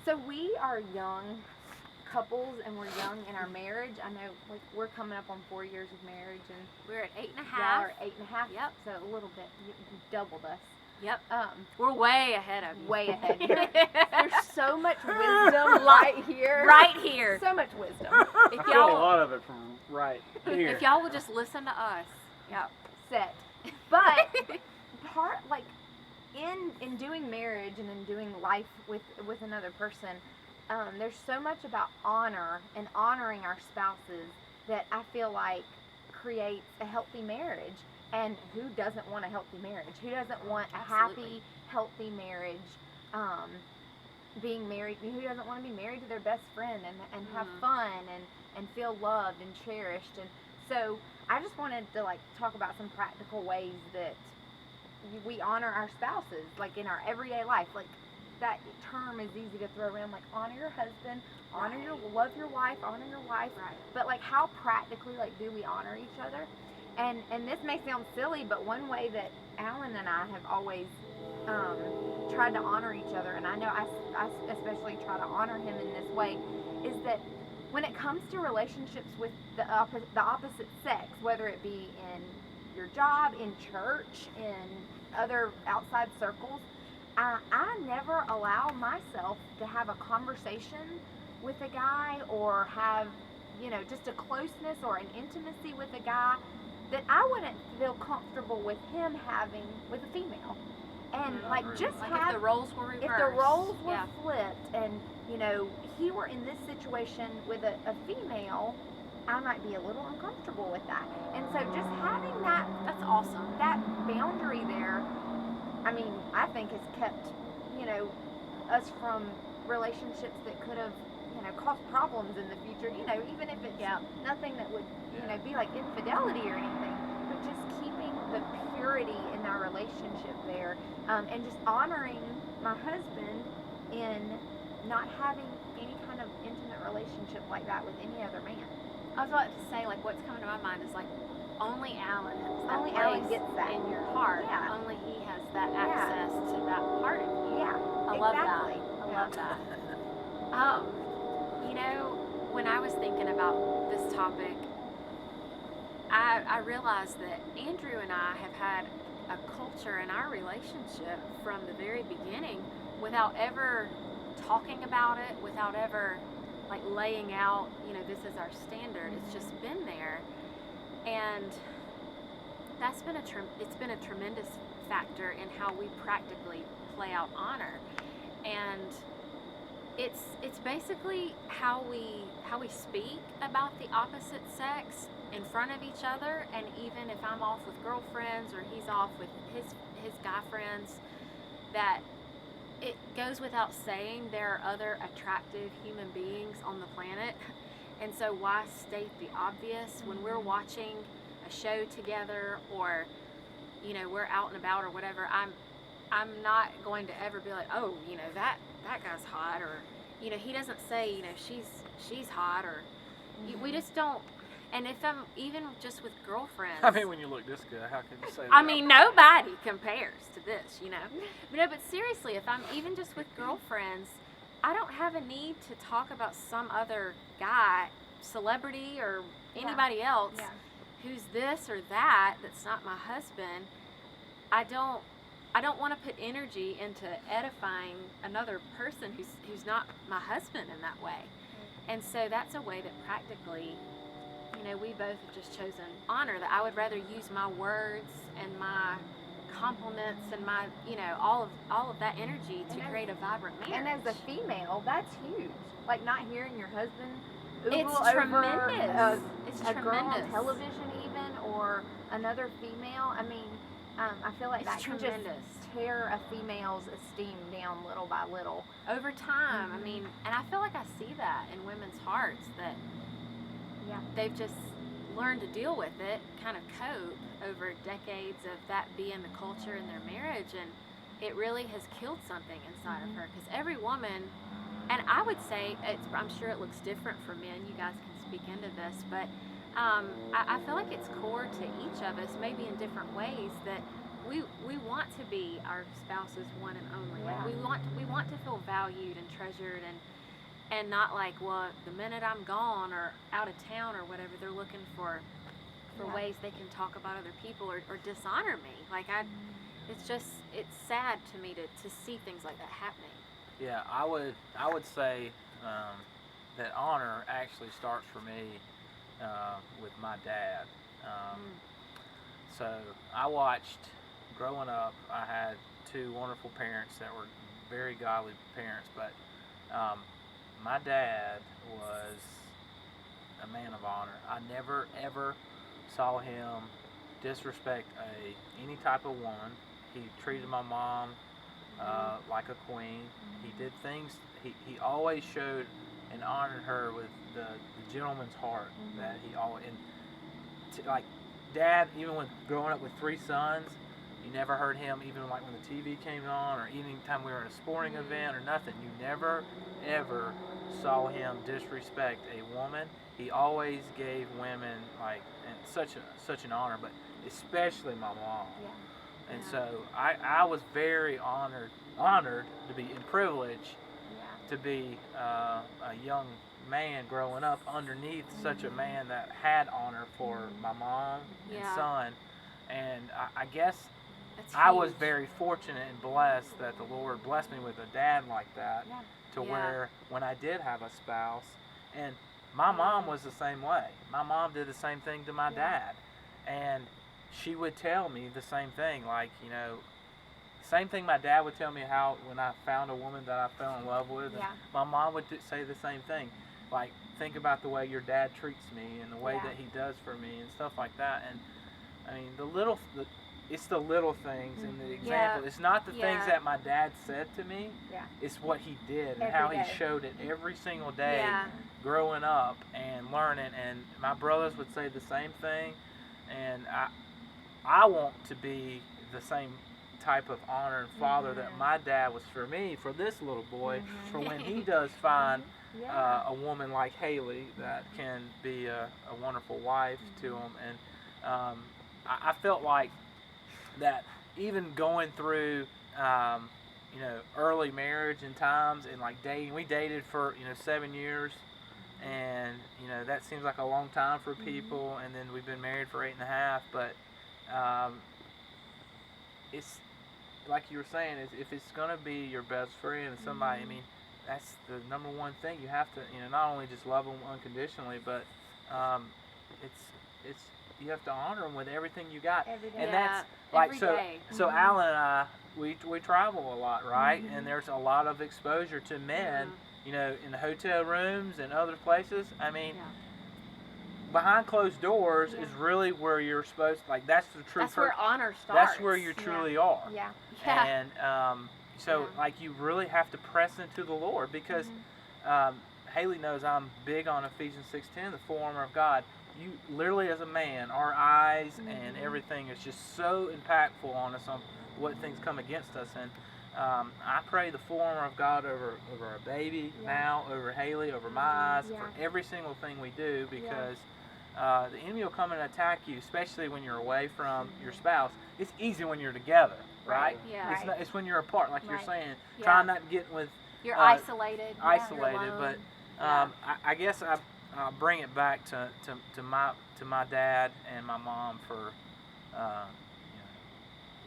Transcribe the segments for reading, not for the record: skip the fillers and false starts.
So we are young couples, and we're young in our marriage. I know, like, we're coming up on 4 years of marriage, and we're at 8.5. y'all are 8.5. Yep. So a little bit, you doubled us. Yep. We're way ahead of you. Way ahead. There's so much wisdom right here. Right here. So much wisdom. I feel a lot of it from right here. If y'all would just listen to us. Yep. Set. But in doing marriage and in doing life with another person, there's so much about honor and honoring our spouses that I feel like creates a healthy marriage. And who doesn't want a healthy marriage? Who doesn't want a happy, healthy marriage? Being married, who doesn't want to be married to their best friend and have fun and feel loved and cherished? And so I just wanted to talk about some practical ways that we honor our spouses, like in our everyday life. Like, that term is easy to throw around, like honor your husband, love your wife, honor your wife. Right. But like, how practically do we honor each other? And this may sound silly, but one way that Allan and I have always tried to honor each other, and I know I especially try to honor him in this way, is that when it comes to relationships with the opposite sex, whether it be in your job, in church, in other outside circles, I never allow myself to have a conversation with a guy or have, just a closeness or an intimacy with a guy that I wouldn't feel comfortable with him having with a female. And if the roles were reversed. If the roles were flipped and, he were in this situation with a female, I might be a little uncomfortable with that. And so just having that's awesome. That boundary there, I think has kept, us from relationships that could have, cause problems in the future, even if it's nothing that would, be like infidelity or anything, but just keeping the purity in our relationship there, and just honoring my husband in not having any kind of intimate relationship like that with any other man. I was about to say, what's coming to my mind is only Allan has that Only place Allan gets that in your heart. Yeah. Only he has that access to that part of you. Yeah, I love that. I love that. When I was thinking about this topic, I realized that Andrew and I have had a culture in our relationship from the very beginning without ever talking about it, without ever laying out, this is our standard. It's just been there. And that's been it's been a tremendous factor in how we practically play out honor. And it's basically how we speak about the opposite sex in front of each other, and even if I'm off with girlfriends or he's off with his guy friends, that it goes without saying there are other attractive human beings on the planet. And so why state the obvious when we're watching a show together, or we're out and about or whatever? I'm not going to ever be like, oh, that guy's hot, or he doesn't say she's hot, or we just don't. And if I'm even just with girlfriends, when you look this good, how can you say that? Nobody compares to this, but seriously, if I'm even just with girlfriends, I don't have a need to talk about some other guy, celebrity, or anybody else who's this or that's not my husband. I don't want to put energy into edifying another person who's not my husband in that way. And so that's a way that practically, we both have just chosen honor, that I would rather use my words and my compliments and my, all of that energy to create a vibrant marriage. And as a female, that's huge. Not hearing your husband it's tremendous. It's a tremendous. Girl on television even, or another female. I feel like that can just tear a female's esteem down little by little. Over time, and I feel like I see that in women's hearts, that they've just learned to deal with it, kind of cope over decades of that being the culture in their marriage, and it really has killed something inside of her, because every woman, and I would say, I'm sure it looks different for men, you guys can speak into this, but I feel like it's core to each of us, maybe in different ways, that we want to be our spouse's one and only. Yeah. Like we want to feel valued and treasured, and not like, well, the minute I'm gone or out of town or whatever, they're looking for Yeah. ways they can talk about other people or dishonor me. Like it's sad to me to see things like that happening. Yeah, I would say that honor actually starts for me with my dad. So I watched, growing up, I had two wonderful parents that were very godly parents, but my dad was a man of honor. I never ever saw him disrespect any type of woman. He treated my mom like a queen. He did things. He always showed and honored her with the gentleman's heart that he always. And like Dad, even when growing up with three sons, you never heard him, even like when the TV came on, or any time we were at a sporting event or nothing. You never ever saw him disrespect a woman. He always gave women like such an honor, but especially my mom. Yeah. And so I was very honored to be and privileged Yeah. to be a young man growing up underneath such a man that had honor for my mom and Yeah. son. And I guess That's I was huge. very fortunate and blessed that the Lord blessed me with a dad like that, Yeah. to Yeah. where when I did have a spouse, and my mom was the same way. My mom did the same thing to my dad, and she would tell me the same thing, like, same thing my dad would tell me how when I found a woman that I fell in love with, and Yeah. my mom would say the same thing, like, think about the way your dad treats me and the way Yeah. that he does for me and stuff like that. And I mean, it's the little things and the example. It's not the things Yeah. that my dad said to me. Yeah. It's what he did and Every how day. he showed it every single day, Yeah. growing up and learning. And my brothers would say the same thing. And I want to be the same type of honor and father that my dad was for me, for this little boy, for when he does find Yeah. a woman like Hayley that can be a wonderful wife to him. And I felt like that even going through early marriage and times and like dating, we dated for 7 years, and that seems like a long time for people, and then we've been married for 8.5, but it's like you were saying, if it's gonna be your best friend and somebody, I mean, that's the number one thing. You have to, not only just love them unconditionally, but it's you have to honor them with everything you got. Every day. And Yeah, that's like every so. day. So Allan and I, we travel a lot, right? And there's a lot of exposure to men, in the hotel rooms and other places. I mean, Yeah. behind closed doors is really where you're supposed. Like that's the true. That's where honor starts. That's where you truly are. Yeah. Yeah. And so Yeah. like you really have to press into the Lord, because Hayley knows I'm big on Ephesians 6:10, the full armor of God. You literally, as a man, our eyes and everything is just so impactful on us, on what things come against us. And I pray the full armor of God over our baby now, over Hayley, over my eyes, for every single thing we do, because the enemy will come and attack you, especially when you're away from your spouse. It's easy when you're together, right? Yeah. It's not, it's when you're apart, like you're saying, Yeah. trying not to get with You're isolated. You're isolated. alone. But I guess I'll bring it back to my dad and my mom for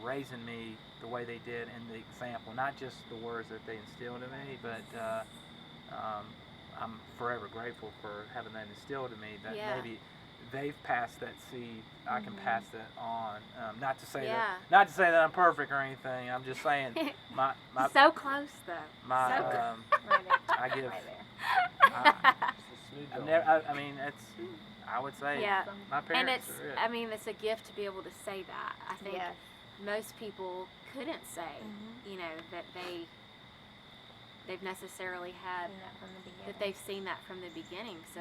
raising me the way they did, and the example, not just the words that they instilled in me, but I'm forever grateful for having that instilled in me, that maybe they've passed that seed. I can pass that on. Not to say that I'm perfect or anything. I'm just saying my so close though. my so close. Right there. I give. Right there. It's I mean, it's. I would say Yeah. my And parents it's, are it. I mean, it's a gift to be able to say that. I think Yes. most people couldn't say, that they've necessarily had, Seen that from the beginning. that they've seen that from the beginning. So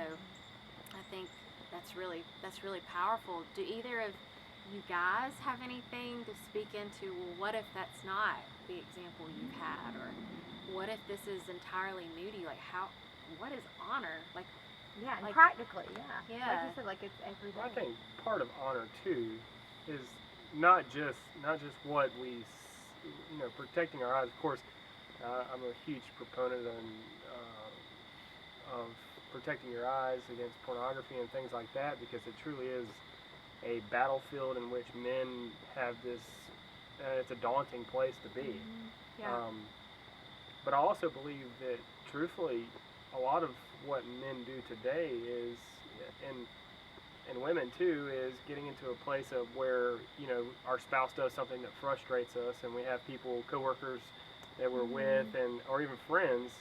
I think that's really powerful. Do either of you guys have anything to speak into? Well, what if that's not the example you've had, or what if this is entirely new to you? Like what is honor? Like, Yeah, and like- practically, yeah. Like Yeah. you said, like it's every day. I think part of honor too is not just what we, protecting our eyes. Of course, I'm a huge proponent of protecting your eyes against pornography and things like that, because it truly is a battlefield in which men have this. It's a daunting place to be. Yeah. But I also believe that, truthfully, a lot of what men do today is, and women too, is getting into a place of where, our spouse does something that frustrates us, and we have people, coworkers that we're with, or even friends,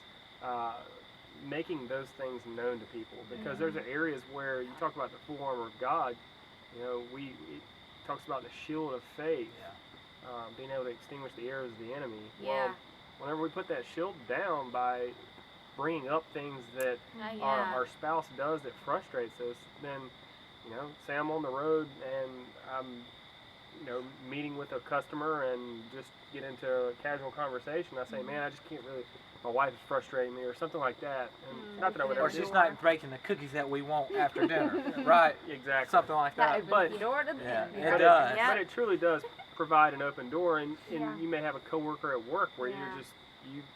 making those things known to people. Because there's areas where you talk about the full armor of God, it talks about the shield of faith. Being able to extinguish the arrows of the enemy. Yeah. Well, whenever we put that shield down by bringing up things that our spouse does that frustrates us, then, say I'm on the road and I'm, meeting with a customer and just get into a casual conversation. I say, man, I just can't really, my wife is frustrating me or something like that. And not that I would ever Or do she's it. not breaking the cookies that we want after dinner. Right. Exactly. Something like That that. opens the door to the Yeah, enemy. it does. Yeah. But it truly does provide an open door, and Yeah. you may have a coworker at work where Yeah. you're just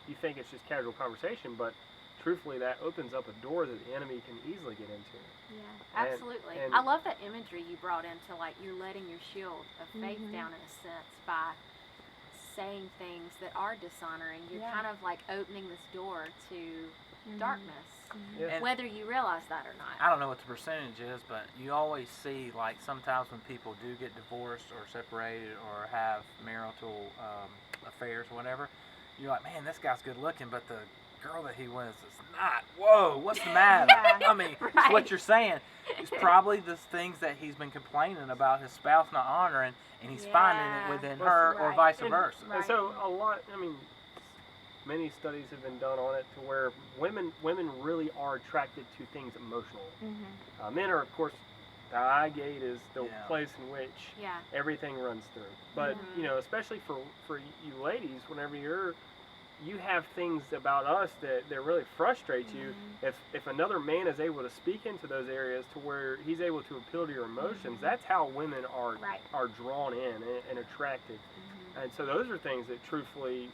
you think it's just casual conversation, but truthfully that opens up a door that the enemy can easily get into. Yeah. Absolutely. and- I love that imagery you brought into, like, you're letting your shield of faith down in a sense by saying things that are dishonoring. You're Yeah. kind of like opening this door to darkness, Yeah. And- whether you realize that or not. I don't know what the percentage is, but you always see, like, sometimes when people do get divorced or separated or have marital affairs or whatever, you're like, man, this guy's good looking, but the girl that he was is not. Whoa, what's the matter? Yeah. I mean, Right. what you're saying is probably the things that he's been complaining about his spouse not honoring, and he's finding Yeah. it within Well, her or right. vice And- versa. And so a lot, many studies have been done on it to where women really are attracted to things emotional. Men are, of course, the eye gate is the Yeah. place in which Yeah. everything runs through. But especially for you ladies, whenever you have things about us that really frustrate you, if another man is able to speak into those areas to where he's able to appeal to your emotions, that's how women are Right. are drawn in and attracted. And so those are things that, truthfully,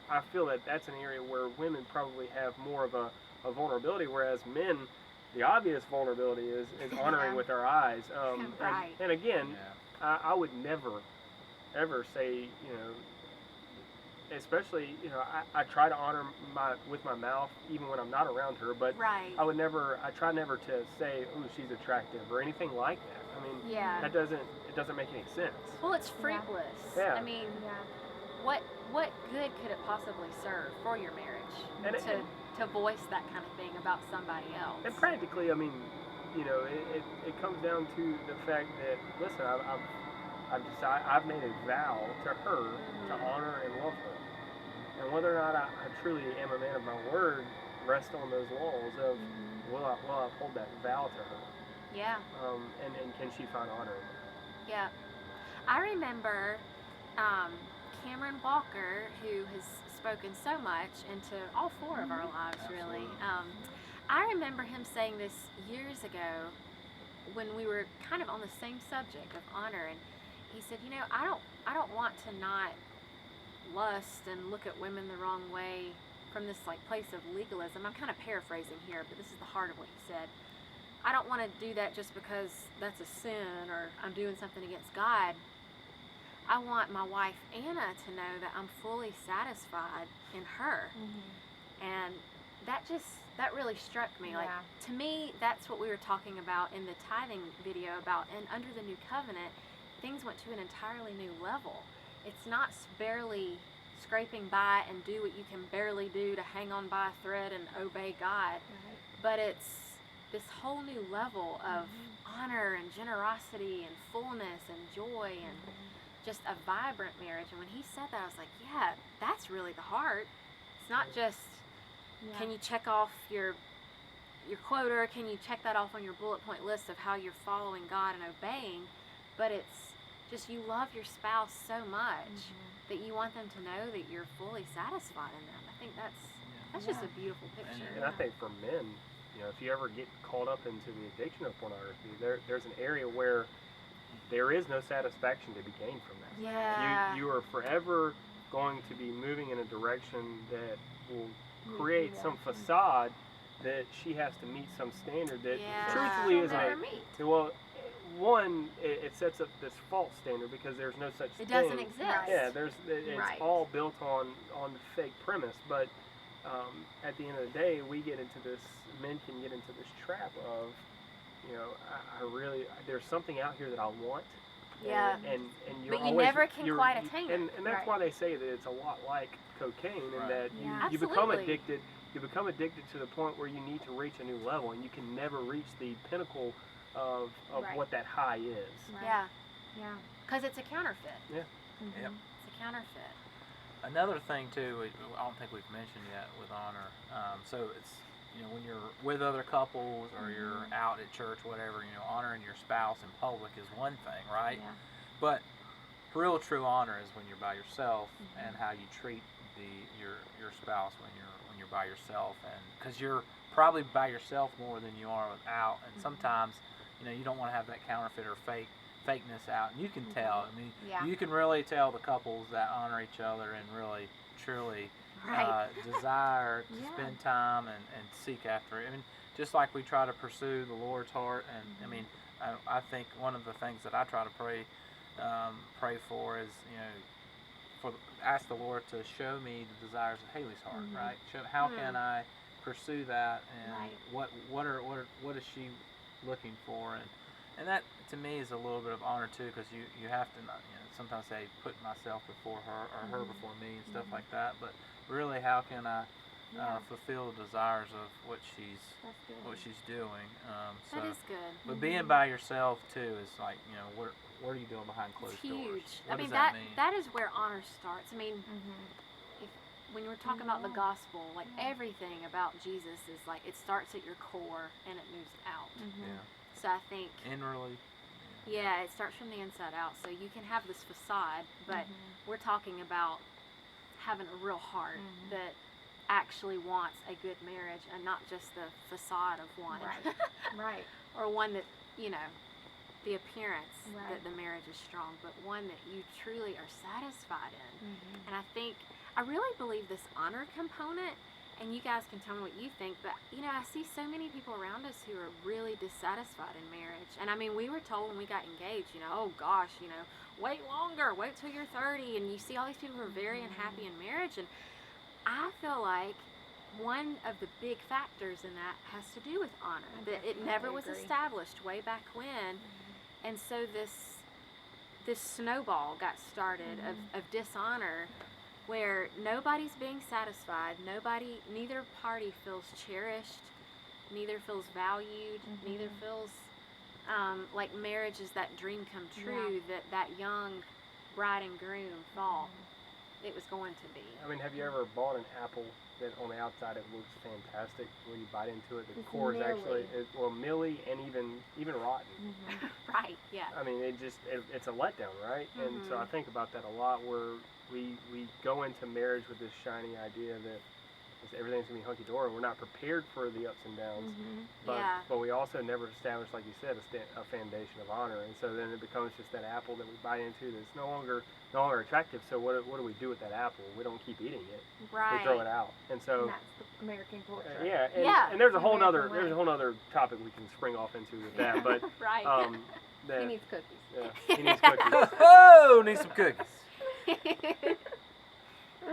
I feel that that's an area where women probably have more of a vulnerability, whereas men, the obvious vulnerability is honoring with our eyes. Right. And again, Yeah. I would never, ever say, especially, I try to honor with my mouth even when I'm not around her, but Right. I try never to say, oh, she's attractive or anything like that. I mean, Yeah. it doesn't make any sense. Well, it's fruitless. Yeah. I mean, Yeah. what good could it possibly serve for your marriage And to voice that kind of thing about somebody else? And practically, it comes down to the fact that, listen, I've decided, I've made a vow to her to honor and love her. And whether or not I truly am a man of my word rests on those walls of, will I uphold that vow to her? Yeah. And can she find honor in that? Yeah. I remember Cameron Walker, who has spoken so much into all four of our lives, really. I remember him saying this years ago when we were kind of on the same subject of honor, and he said, I don't want to not lust and look at women the wrong way from this place of legalism. I'm kind of paraphrasing here, but this is the heart of what he said. I don't want to do that just because that's a sin or I'm doing something against God. I want my wife Anna to know that I'm fully satisfied in her. And that really struck me. Like, Yeah. to me, that's what we were talking about in the tithing video about, and under the new covenant, things went to an entirely new level. It's not barely scraping by and do what you can barely do to hang on by a thread and obey God, but it's this whole new level of honor and generosity and fullness and joy and just a vibrant marriage. And when he said that, I was like, yeah, that's really the heart. It's not just, can you check off your quota, or can you check that off on your bullet point list of how you're following God and obeying, but it's just you love your spouse so much that you want them to know that you're fully satisfied in them. I think that's just a beautiful picture. And I think for men, if you ever get caught up into the addiction of pornography, there's an area where there is no satisfaction to be gained from that. Yeah. You are forever going to be moving in a direction that will create some facade that she has to meet some standard that Yeah. truthfully She'll isn't never it. meet. Well, one, it sets up this false standard because there's no such It thing. doesn't exist. Right. Yeah, it's Right. all built on fake premise. But at the end of the day, men can get into this trap of, I really, there's something out here that I want. Yeah. And you're But you always, never can you're- quite attain it. And that's Right. why they say that it's a lot like cocaine, and Right. that Yeah. you become Absolutely. addicted. You become addicted to the point where you need to reach a new level, and you can never reach the pinnacle of Right. what that high is. Right. Yeah. Yeah. Because it's a counterfeit. Yeah. Mhm. Yep. It's a counterfeit. Another thing too, I don't think we've mentioned yet with honor. So it's when you're with other couples or you're out at church, whatever, honoring your spouse in public is one thing, right? Yeah. But real true honor is when you're by yourself and how you treat your spouse when you're by yourself, and because you're probably by yourself more than you are without, and sometimes you don't want to have that counterfeit or fakeness out, and you can tell. I mean, Yeah. you can really tell the couples that honor each other and really truly Right. desire to Yeah. spend time and seek after it. I mean, just like we try to pursue the Lord's heart, and I mean, I think one of the things that I try to pray for is ask the Lord to show me the desires of Haley's heart, right? How can I pursue that, and Right. what is she looking for, and that to me is a little bit of honor too, because you have to not, sometimes say put myself before her or her before me and stuff like that, but really how can I fulfill the desires of what she's That's good. doing. That is good. But being by yourself too is like, what are you doing behind closed It's doors? huge. What I mean, does that mean? that is where honor starts. I mean, Mhm. when you were talking about the gospel, like everything about Jesus is like it starts at your core and it moves out. Mhm. So I think, Inwardly. yeah, it starts from the inside out. So you can have this facade, but Mhm. we're talking about having a real heart Mhm. that actually wants a good marriage and not just the facade of one. Right. Right. Or one that, the appearance Right. that the marriage is strong, but one that you truly are satisfied in. Mhm. And I really believe this honor component, and you guys can tell me what you think, but I see so many people around us who are really dissatisfied in marriage. And I mean, we were told when we got engaged, oh gosh, wait longer, wait till you're 30, and you see all these people who are very unhappy in marriage. And I feel like one of the big factors in that has to do with honor, that it never was agree. established way back when. And so this snowball got started of dishonor, where nobody's being satisfied, neither party feels cherished, neither feels valued, neither feels like marriage is that dream come true that young bride and groom thought it was going to be. I mean, have you ever bought an apple that on the outside it looks fantastic? When you bite into it, the It's core is milly. actually milly and even rotten. Mhm. Right, yeah. I mean, it's a letdown, right? And so I think about that a lot, where we go into marriage with this shiny idea that everything's gonna be hunky dory. We're not prepared for the ups and downs, but we also never establish, like you said, a foundation of honor. And so then it becomes just that apple that we bite into that's no longer attractive. So what do we do with that apple? We don't keep eating it. Right. We throw it out. And so And that's the American culture. and there's a The whole American nother way. topic we can spring off into with that. But Right. He needs cookies. yeah, he needs cookies. Oh, need some cookies.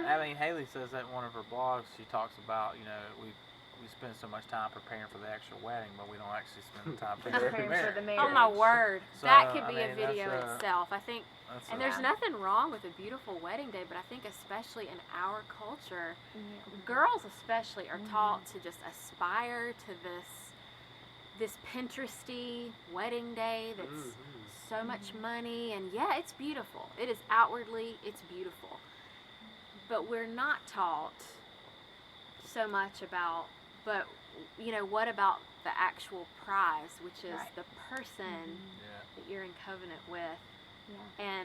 I mean, Haley says that in one of her blogs. She talks about, we spend so much time preparing for the actual wedding, but we don't actually spend the time preparing for Preparing marriage. for the marriage. Oh my word. So, That could I be mean, a video that's in itself. I think, That's and a- there's Yeah. nothing wrong with a beautiful wedding day, but I think especially in our culture, Yeah. girls especially are taught to just aspire to this Pinteresty wedding day that's so much money, and yeah, it's beautiful. It is outwardly, it's beautiful. But we're not taught so much about, but what about the actual prize, which is Right. the person Yeah. that you're in covenant with. Yeah. And